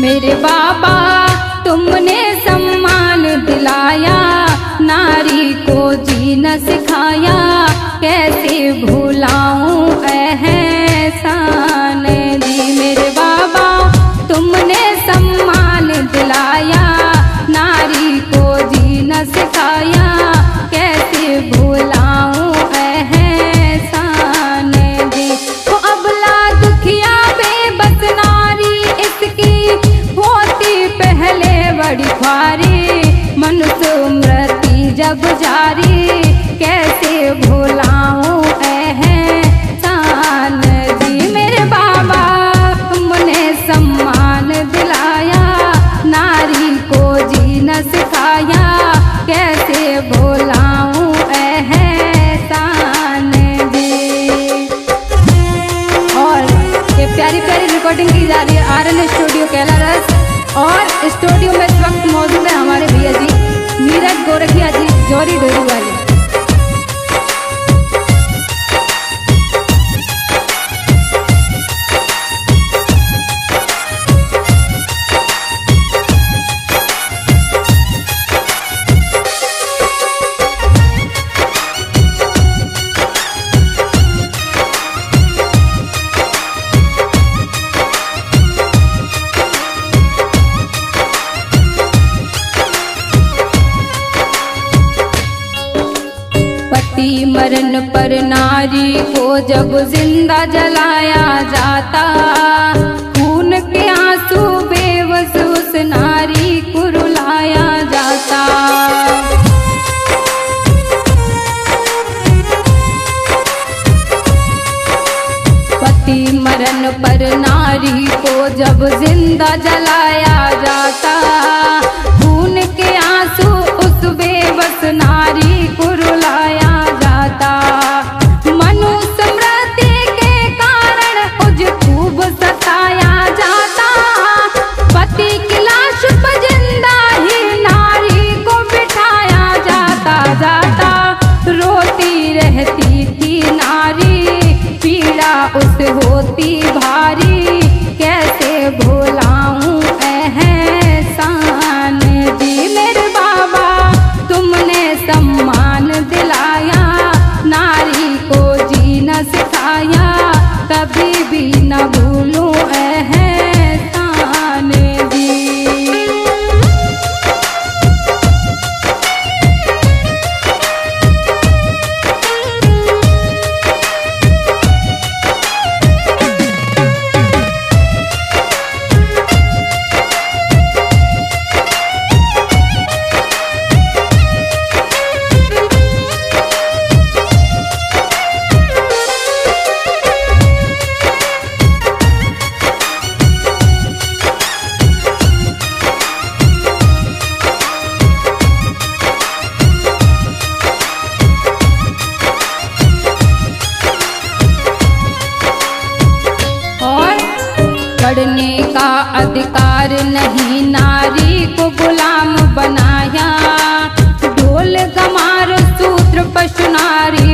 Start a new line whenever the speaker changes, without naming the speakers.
मेरे बाबा तुमने सम्मान दिलाया, नारी को जीना सिखाया, कैसे भुलाऊं एहसान जी। मेरे बाबा तुमने सम्मान दिलाया, नारी को जीना सिखाया, कैसे भुलाऊं एहसान जी। वो अबला दुखिया बेबस नारी इसकी होती पहले बड़ी ख्वारी, मनुष्य मृत्यु जब जारी, कैसे भुलाऊं एहसान जी। मेरे बाबा तुमने सम्मान दिलाया, नारी को जीना सिखाया, कैसे भुलाऊं एहसान जी। और ये प्यारी प्यारी रिकॉर्डिंग की जा रही है RN स्टूडियो कैलारस, और स्टूडियो में इस वक्त मौजूद है हमारे भैया जी नीरज गोरखिया जी जौहरी डोरी वाले। पति मरण पर नारी को जब जिंदा जलाया जाता, खून के आंसू बेबस उस नारी को रुलाया जाता। पति मरण पर नारी को जब जिंदा जलाया जाता, खून के आंसू उस बेबस नारी को रुलाया जाता। मनुष्य मृत्यु के कारण उसे खूब सताया जाता, पति की लाश पर जिंदा ही नारी को बिठाया जाता। जाता रोती रहती थी नारी, पीड़ा उसे होती भारी, कैसे भुलाऊं एहसान जी। मेरे बाबा तुमने सम्मान दिलाया, नारी को जीना सिखाया, कभी भी न भूलूं एहसान जी। पढ़ने का अधिकार नहीं, नारी को गुलाम बनाया, ढोल गमार सूत्र पशु नारी